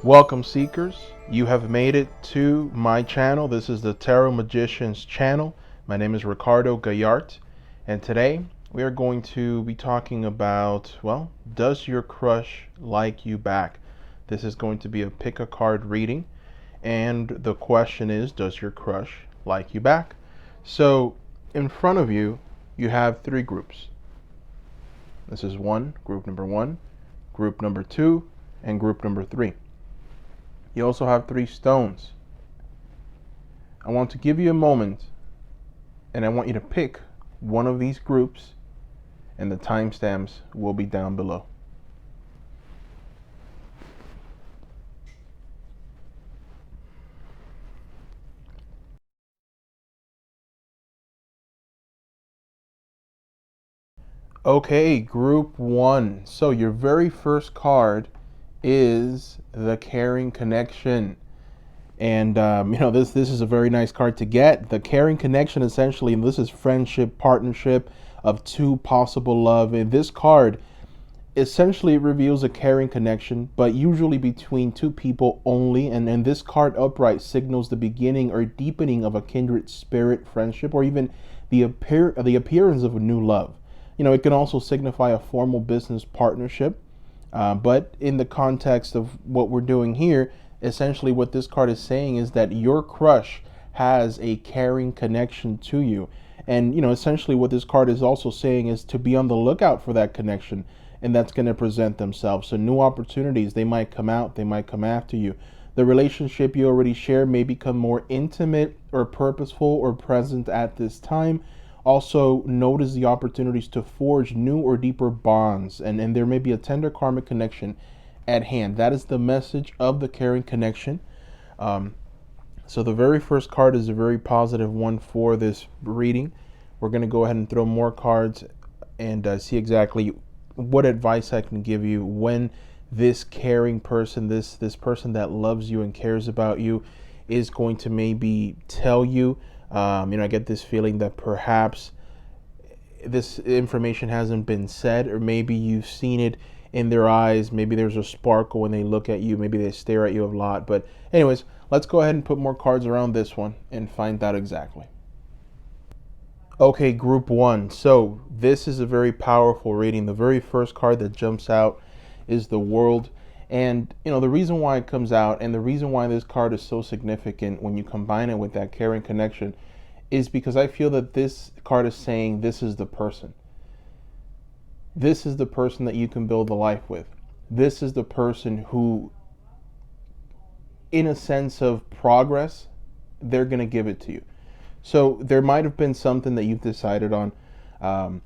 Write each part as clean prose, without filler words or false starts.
Welcome, seekers. You have made it to my channel. This is the Tarot Magicians channel. My name is Ricardo Gallart, and today we are going to be talking about, well, does your crush like you back? This is going to be a pick a card reading, and the question is, does your crush like you back? So, in front of you, you have three groups. This is group number one, group number two, and group number three. You also have three stones. I want to give you a moment, and I want you to pick one of these groups, and the timestamps will be down below. Okay, group one. So your very first card is the Caring Connection. And this is a very nice card to get. The Caring Connection, essentially, this is friendship, partnership of two possible love. And this card essentially reveals a caring connection, but usually between two people only. And this card upright signals the beginning or deepening of a kindred spirit friendship, or even the appearance of a new love. It can also signify a formal business partnership. But in the context of what we're doing here, essentially what this card is saying is that your crush has a caring connection to you. And, essentially what this card is also saying is to be on the lookout for that connection, and that's going to present themselves. So new opportunities, they might come out, they might come after you. The relationship you already share may become more intimate or purposeful or present at this time. Also, notice the opportunities to forge new or deeper bonds, and there may be a tender karmic connection at hand. That is the message of the Caring Connection. So the very first card is a very positive one for this reading. We're going to go ahead and throw more cards and see exactly what advice I can give you when this caring person, this person that loves you and cares about you, is going to maybe tell you. I get this feeling that perhaps this information hasn't been said, or maybe you've seen it in their eyes. Maybe there's a sparkle when they look at you. Maybe they stare at you a lot. But anyways, let's go ahead and put more cards around this one and find out exactly. Okay, group one. So this is a very powerful reading. The very first card that jumps out is the World. And, the reason why it comes out and the reason why this card is so significant when you combine it with that Caring Connection is because I feel that this card is saying this is the person. This is the person that you can build a life with. This is the person who, in a sense of progress, they're going to give it to you. So there might have been something that you've decided on, an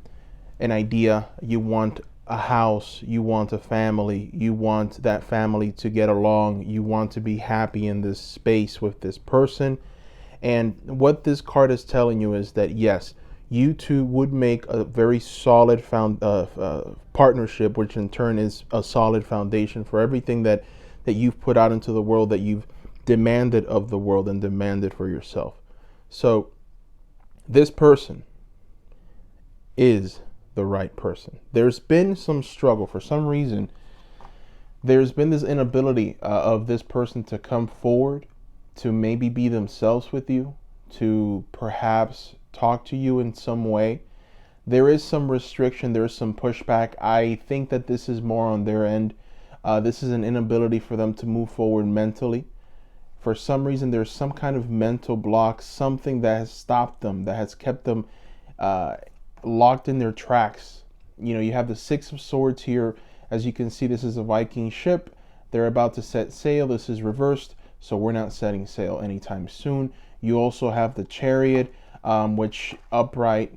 idea. You want a house, you want a family, you want that family to get along, you want to be happy in this space with this person. And what this card is telling you is that yes, you two would make a very solid partnership, which in turn is a solid foundation for everything that you've put out into the world, that you've demanded of the world and demanded for yourself. So this person is the right person. There's been some struggle for some reason. There's been this inability of this person to come forward, to maybe be themselves with you, to perhaps talk to you in some way. There is some restriction, there is some pushback. I think that this is more on their end. This is an inability for them to move forward mentally. For some reason, there's some kind of mental block, something that has stopped them, that has kept them locked in their tracks. You have the Six of Swords here. As you can see, this is a Viking ship. They're about to set sail. This is reversed, so we're not setting sail anytime soon. You also have the Chariot, which upright,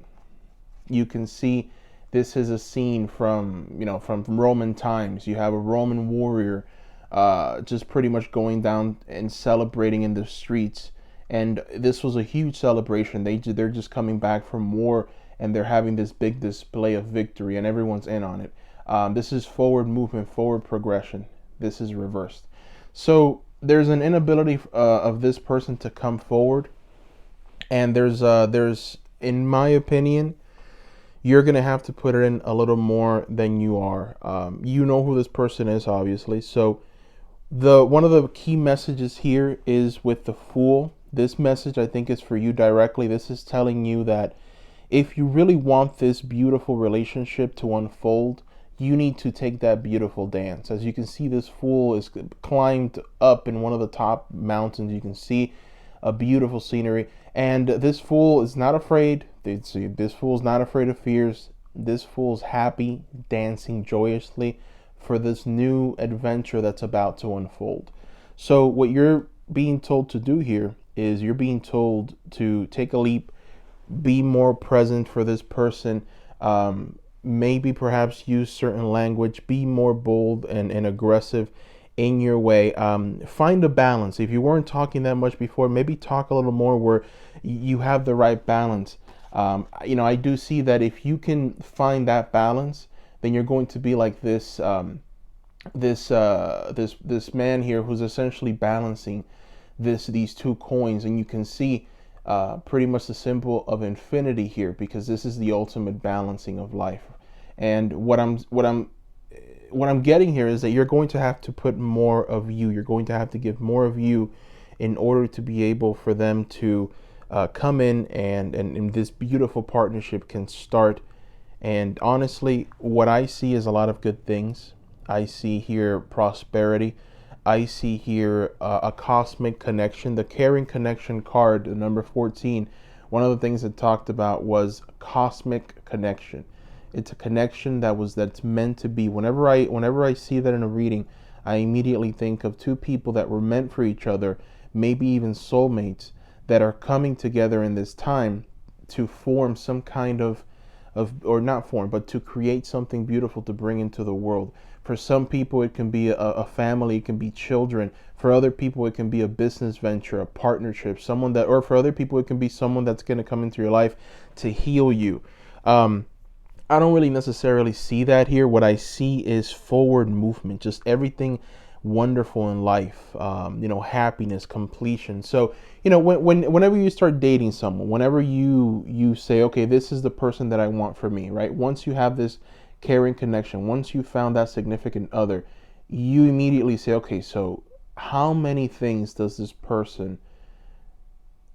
you can see this is a scene from Roman times. You have a Roman warrior just pretty much going down and celebrating in the streets. And this was a huge celebration. They're just coming back from war, and they're having this big display of victory, and everyone's in on it. This is forward movement, forward progression. This is reversed. So there's an inability of this person to come forward, and there's in my opinion, you're gonna have to put it in a little more than you are. You know who this person is, obviously. So The one of the key messages here is with the Fool. This message I think is for you directly. This is telling you that if you really want this beautiful relationship to unfold, you need to take that beautiful dance. As you can see, this Fool is climbed up in one of the top mountains. You can see a beautiful scenery, and this Fool is not afraid. This Fool is not afraid of fears. This Fool is happy, dancing joyously for this new adventure that's about to unfold. So what you're being told to do here is you're being told to take a leap, be more present for this person, maybe perhaps use certain language, be more bold and aggressive in your way. Find a balance. If you weren't talking that much before, maybe talk a little more where you have the right balance. I do see that if you can find that balance, then you're going to be like this man here who's essentially balancing these two coins, and you can see pretty much the symbol of infinity here, because this is the ultimate balancing of life. And what I'm getting here is that you're going to have to put more of you. You're going to have to give more of you in order to be able for them to come in, and this beautiful partnership can start. And honestly, what I see is a lot of good things. I see here prosperity. I see here a cosmic connection. The caring connection card, the number 14, one of the things it talked about was cosmic connection. It's a connection that's meant to be. Whenever I see that in a reading, I immediately think of two people that were meant for each other, maybe even soulmates, that are coming together in this time to form some kind of or not form, but to create something beautiful to bring into the world. For some people, it can be a family, it can be children. For other people, it can be a business venture, a partnership, or for other people, it can be someone that's going to come into your life to heal you. I don't really necessarily see that here. What I see is forward movement, just everything wonderful in life, happiness, completion. So, whenever you start dating someone, whenever you say, okay, this is the person that I want for me, right? Once you have this caring connection, once you found that significant other, you immediately say, okay, so how many things does this person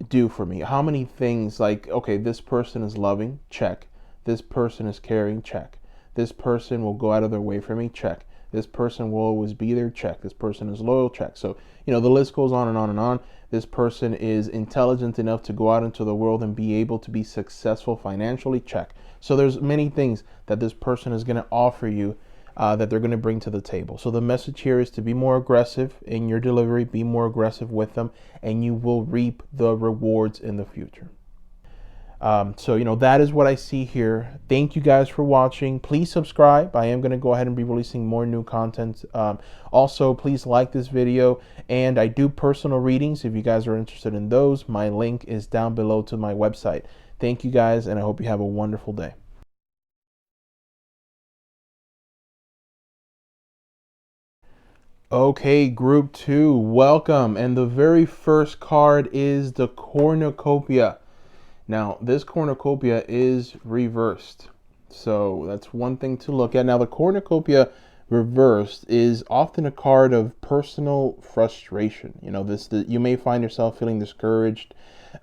do for me? How many things, like, okay, this person is loving, check. This person is caring, check. This person will go out of their way for me, check. This person will always be there, check. This person is loyal, check. So, the list goes on and on and on. This person is intelligent enough to go out into the world and be able to be successful financially, check. So there's many things that this person is going to offer you that they're going to bring to the table. So the message here is to be more aggressive in your delivery, be more aggressive with them, and you will reap the rewards in the future. So that is what I see here. Thank you guys for watching. Please subscribe. I am going to go ahead and be releasing more new content. Also, please like this video, and I do personal readings. If you guys are interested in those, my link is down below to my website. Thank you guys, and I hope you have a wonderful day. Okay, group 2, welcome. And the very first card is the cornucopia. Now, this cornucopia is reversed, so that's one thing to look at. Now, the cornucopia reversed is often a card of personal frustration. You may find yourself feeling discouraged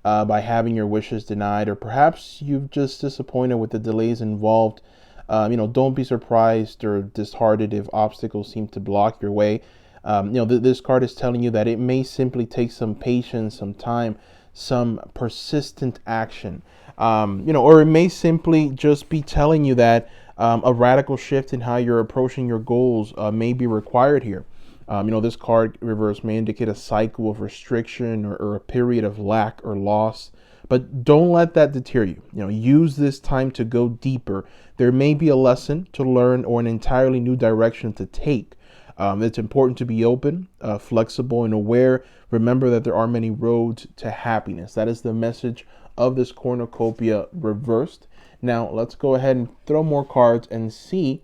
by having your wishes denied, or perhaps you've just disappointed with the delays involved. Don't be surprised or disheartened if obstacles seem to block your way. This card is telling you that it may simply take some patience, some time, some persistent action, or it may simply just be telling you that a radical shift in how you're approaching your goals may be required here. This card reverse may indicate a cycle of restriction or a period of lack or loss, but don't let that deter you. Use this time to go deeper. There may be a lesson to learn or an entirely new direction to take. It's important to be open, flexible, and aware. Remember that there are many roads to happiness. That is the message of this cornucopia reversed. Now, let's go ahead and throw more cards and see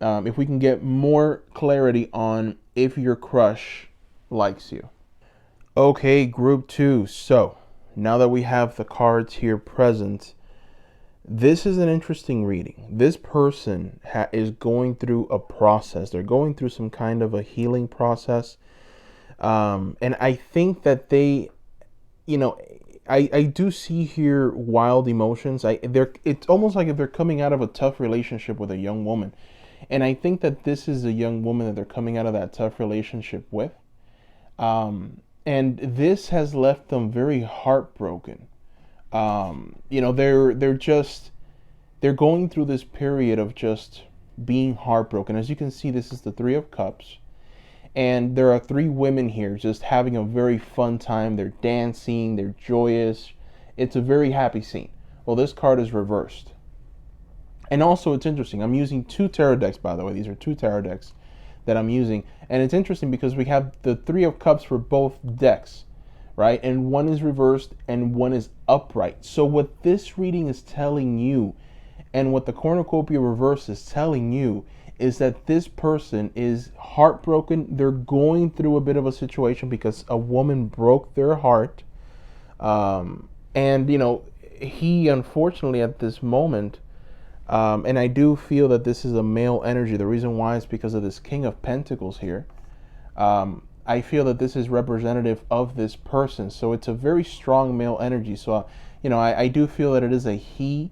if we can get more clarity on if your crush likes you. Okay, group 2. So, now that we have the cards here present, this is an interesting reading. This person is going through a process. They're going through some kind of a healing process. And I think that they, you know, I do see here wild emotions. It's almost like if they're coming out of a tough relationship with a young woman. And I think that this is a young woman that they're coming out of that tough relationship with. And this has left them very heartbroken. They're going through this period of just being heartbroken. As you can see, this is the Three of Cups. And there are three women here just having a very fun time. They're dancing, they're joyous. It's a very happy scene. Well, this card is reversed. And also, it's interesting. I'm using two tarot decks, by the way. These are two tarot decks that I'm using. And it's interesting because we have the Three of Cups for both decks, right? And one is reversed and one is upright. So what this reading is telling you, and what the cornucopia reverse is telling you, is that this person is heartbroken. They're going through a bit of a situation because a woman broke their heart. And, he unfortunately at this moment, and I do feel that this is a male energy. The reason why is because of this King of Pentacles here. I feel that this is representative of this person. So it's a very strong male energy. So, I do feel that it is a he.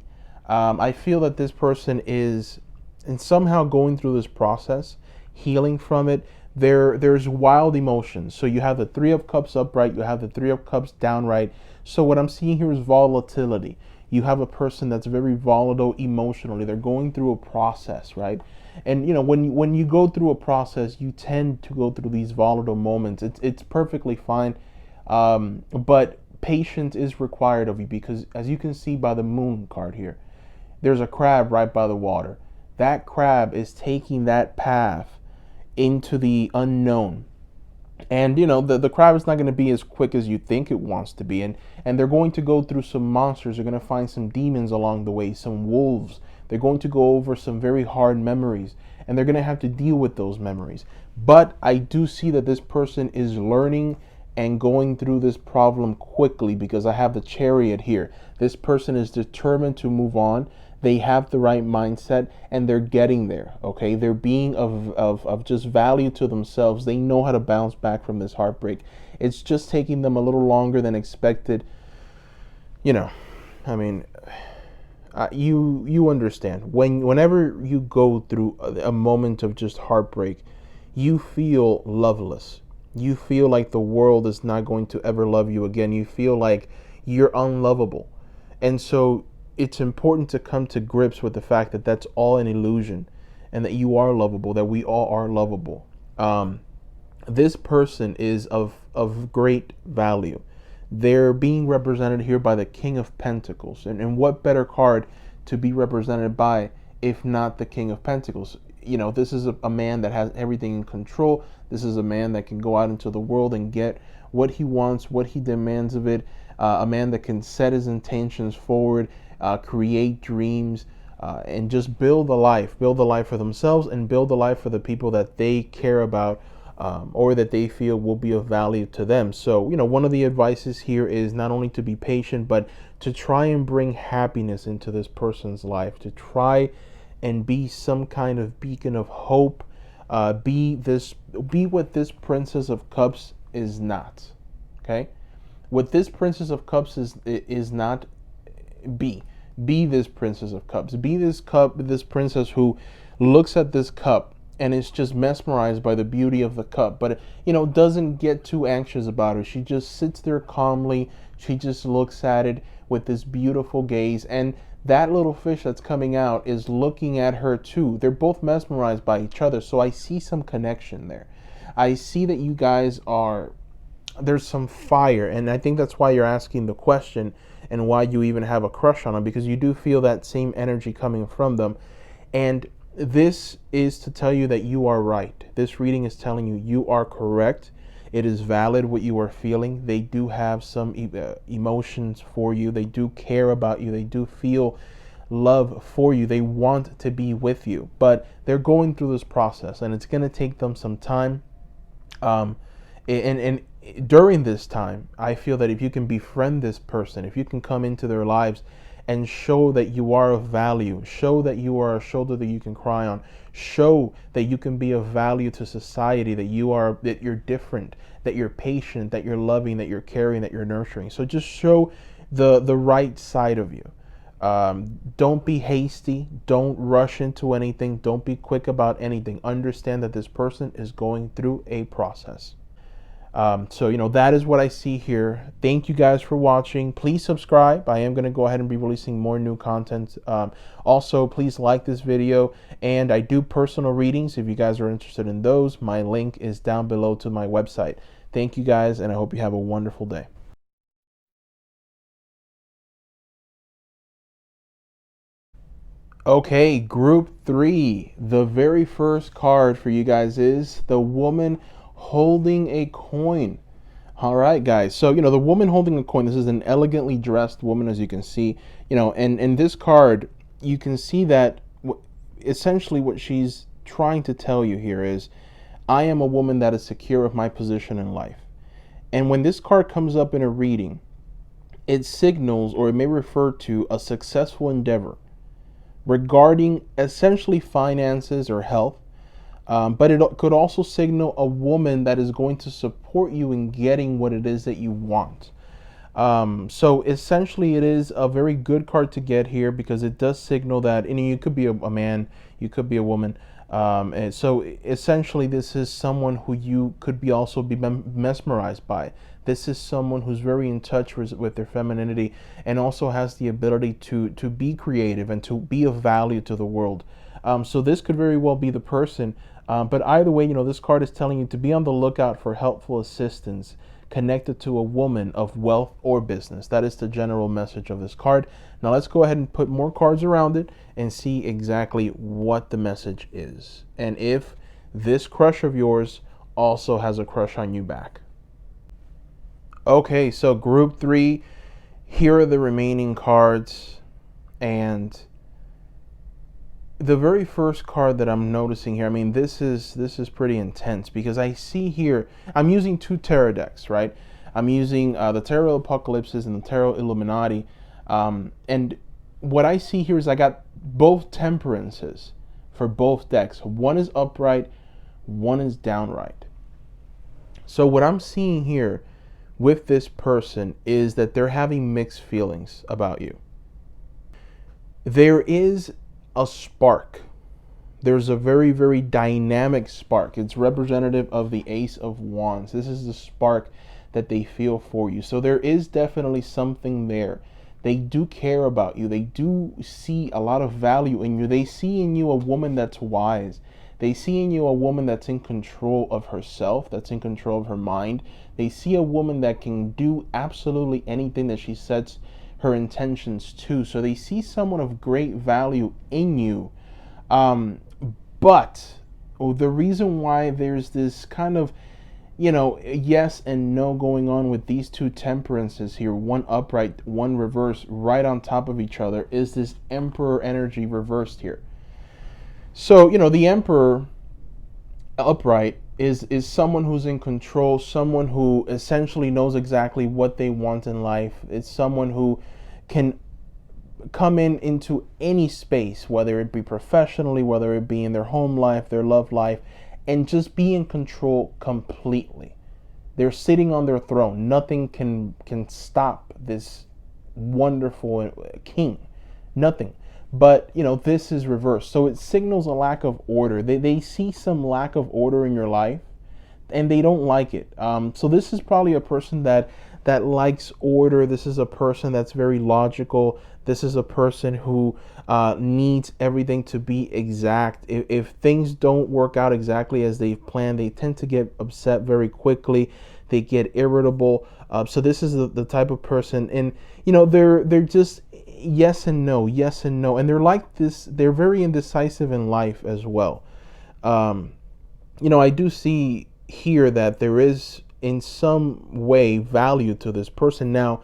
I feel that this person is and somehow going through this process, healing from it. There's wild emotions. So you have the Three of Cups upright, you have the Three of Cups downright. So what I'm seeing here is volatility. You have a person that's very volatile emotionally. They're going through a process, right? And when you go through a process, you tend to go through these volatile moments. It's perfectly fine, but patience is required of you because, as you can see by the Moon card here, there's a crab right by the water. That crab is taking that path into the unknown. And the crab is not going to be as quick as you think it wants to be, and they're going to go through some monsters. They're going to find some demons along the way, some wolves. They're going to go over some very hard memories, and they're going to have to deal with those memories. But I do see that this person is learning and going through this problem quickly because I have the Chariot here. This person is determined to move on. They have the right mindset and they're getting there. Okay, they're being of just value to themselves. They know how to bounce back from this heartbreak. It's just taking them a little longer than expected. I mean, you understand whenever you go through a moment of just heartbreak, you feel loveless. You feel like the world is not going to ever love you again. You feel like you're unlovable. And so it's important to come to grips with the fact that that's all an illusion and that you are lovable, that we all are lovable. This person is of great value. They're being represented here by the King of Pentacles. And what better card to be represented by if not the King of Pentacles? This is a man that has everything in control. This is a man that can go out into the world and get what he wants, what he demands of it. A man that can set his intentions forward, create dreams, and just build a life for themselves and build a life for the people that they care about, or that they feel will be of value to them. So, one of the advices here is not only to be patient, but to try and bring happiness into this person's life, to try and be some kind of beacon of hope, be what this Princess of Cups is not. Okay? What this Princess of Cups is not, be this Princess of Cups. Be this princess who looks at this cup and is just mesmerized by the beauty of the cup, but doesn't get too anxious about it. She just sits there calmly. She just looks at it with this beautiful gaze, and that little fish that's coming out is looking at her too. They're both mesmerized by each other, so I see some connection there. I see that you guys there's some fire, and I think that's why you're asking the question and why you even have a crush on them, because you do feel that same energy coming from them. And this is to tell you that you are right. This reading is telling you are correct. It is valid what you are feeling. They do have some emotions for you. They do care about you. They do feel love for you. They want to be with you, but they're going through this process, and it's going to take them some time. And during this time, I feel that if you can befriend this person, if you can come into their lives and show that you are of value. Show that you are a shoulder that you can cry on. Show that you can be of value to society, that you're different, that you're patient, that you're loving, that you're caring, that you're nurturing. So just show the right side of you. Don't be hasty. Don't rush into anything. Don't be quick about anything. Understand that this person is going through a process. So, that is what I see here. Thank you guys for watching. Please subscribe. I am going to go ahead and be releasing more new content. Also, please like this video. And I do personal readings. If you guys are interested in those, my link is down below to my website. Thank you guys, and I hope you have a wonderful day. Okay, group 3. The very first card for you guys is the woman holding a coin. All right, guys. So, the woman holding a coin, this is an elegantly dressed woman, as you can see. And in this card, you can see that essentially what she's trying to tell you here is, I am a woman that is secure of my position in life. And when this card comes up in a reading, it signals, or it may refer to, a successful endeavor regarding essentially finances or health, but it could also signal a woman that is going to support you in getting what it is that you want. So essentially it is a very good card to get here, because it does signal that, you could be a man, you could be a woman, and so essentially this is someone who you could be also be mesmerized by. This is someone who's very in touch with their femininity, and also has the ability to be creative and to be of value to the world. So this could very well be the person. But either way, this card is telling you to be on the lookout for helpful assistance connected to a woman of wealth or business. That is the general message of this card. Now let's go ahead and put more cards around it and see exactly what the message is, and if this crush of yours also has a crush on you back. Okay, so group 3, here are the remaining cards, and the very first card that I'm noticing here, this is pretty intense, because I see here, I'm using 2 tarot decks, right? I'm using the Tarot Apocalypses and the Tarot Illuminati, and what I see here is I got both temperances for both decks. One is upright, one is downright. So what I'm seeing here with this person is that they're having mixed feelings about you. There is a spark. There's a very, very dynamic spark. It's representative of the Ace of Wands. This is the spark that they feel for you. So there is definitely something there. They do care about you. They do see a lot of value in you. They see in you a woman that's wise. They see in you a woman that's in control of herself, that's in control of her mind. They see a woman that can do absolutely anything that she sets her intentions to. So they see someone of great value in you. But the reason why there's this kind of, yes and no going on with these 2 temperances here, one upright, one reversed, right on top of each other, is this Emperor energy reversed here. So, the Emperor upright is someone who's in control, someone who essentially knows exactly what they want in life. It's someone who can come into any space, whether it be professionally, whether it be in their home life, their love life, and just be in control completely. They're sitting on their throne. Nothing can stop this wonderful king. Nothing. But, this is reversed. So it signals a lack of order. They see some lack of order in your life, and they don't like it. So this is probably a person that likes order. This is a person that's very logical. This is a person who needs everything to be exact. If things don't work out exactly as they've planned, they tend to get upset very quickly. They get irritable. So this is the type of person, and they're just yes and no, yes and no, and they're like this. They're very indecisive in life as well. I do see here that there is in some way value to this person. Now,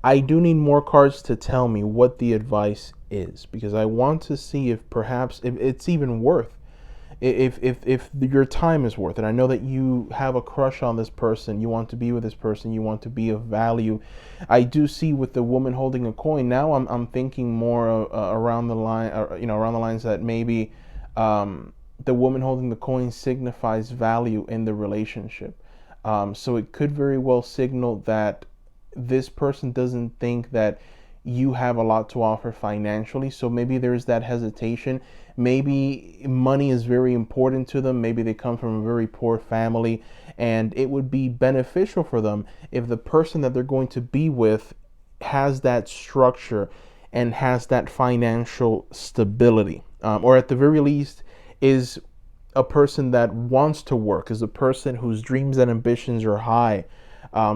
I do need more cards to tell me what the advice is, because I want to see if perhaps if it's even worth if your time is worth it. I know that you have a crush on this person, you want to be with this person, you want to be of value. I do see with the woman holding a coin. Now I'm thinking more around the line, around the lines that maybe the woman holding the coin signifies value in the relationship. So it could very well signal that this person doesn't think that you have a lot to offer financially. So maybe there's that hesitation. Maybe money is very important to them. Maybe they come from a very poor family, and it would be beneficial for them if the person that they're going to be with has that structure and has that financial stability, or at the very least is a person that wants to work, is a person whose dreams and ambitions are high.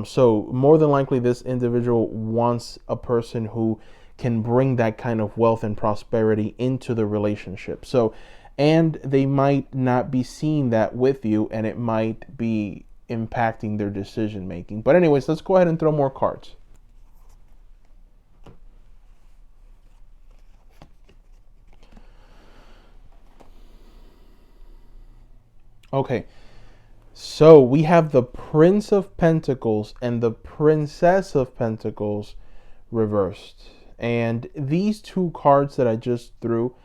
So more than likely, this individual wants a person who can bring that kind of wealth and prosperity into the relationship. So, and they might not be seeing that with you, and it might be impacting their decision making. But anyways, let's go ahead and throw more cards. Okay, so we have the Prince of Pentacles and the Princess of Pentacles reversed. And these two cards that I just threw,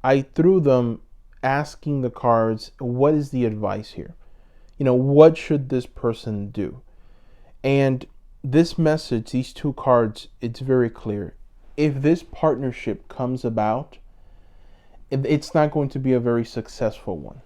I threw them asking the cards, what is the advice here? What should this person do? And this message, these two cards, it's very clear. If this partnership comes about, it's not going to be a very successful one.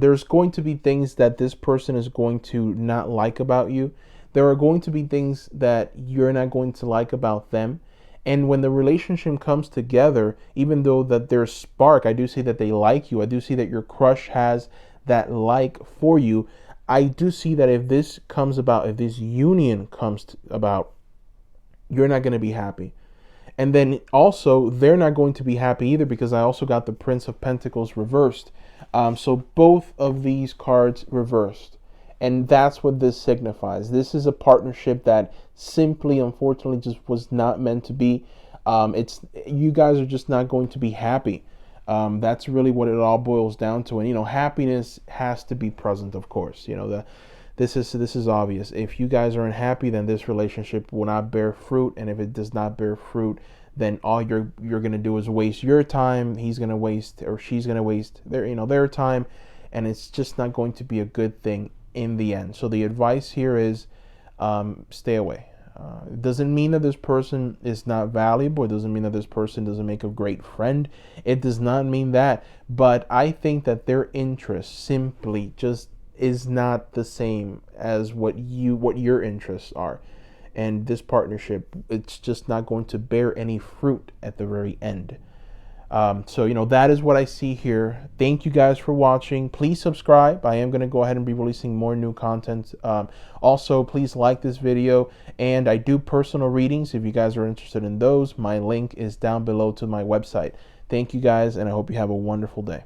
There's going to be things that this person is going to not like about you. There are going to be things that you're not going to like about them. And when the relationship comes together, even though that there's spark, I do see that they like you. I do see that your crush has that like for you. I do see that if this comes about, if this union comes about, you're not going to be happy. And then also, they're not going to be happy either, because I also got the Prince of Pentacles reversed. So both of these cards reversed. And that's what this signifies. This is a partnership that simply, unfortunately, just was not meant to be. You guys are just not going to be happy. That's really what it all boils down to. And happiness has to be present, of course. This is obvious. If you guys are unhappy, then this relationship will not bear fruit. And if it does not bear fruit, then all you're gonna do is waste your time. He's gonna waste, or she's gonna waste their time, and it's just not going to be a good thing in the end. So the advice here is stay away. It doesn't mean that this person is not valuable. It doesn't mean that this person doesn't make a great friend. It does not mean that. But I think that their interest simply just is not the same as what your interests are. And this partnership, it's just not going to bear any fruit at the very end. So that is what I see here. Thank you guys for watching. Please subscribe. I am going to go ahead and be releasing more new content. Also, please like this video. And I do personal readings. If you guys are interested in those, my link is down below to my website. Thank you guys, and I hope you have a wonderful day.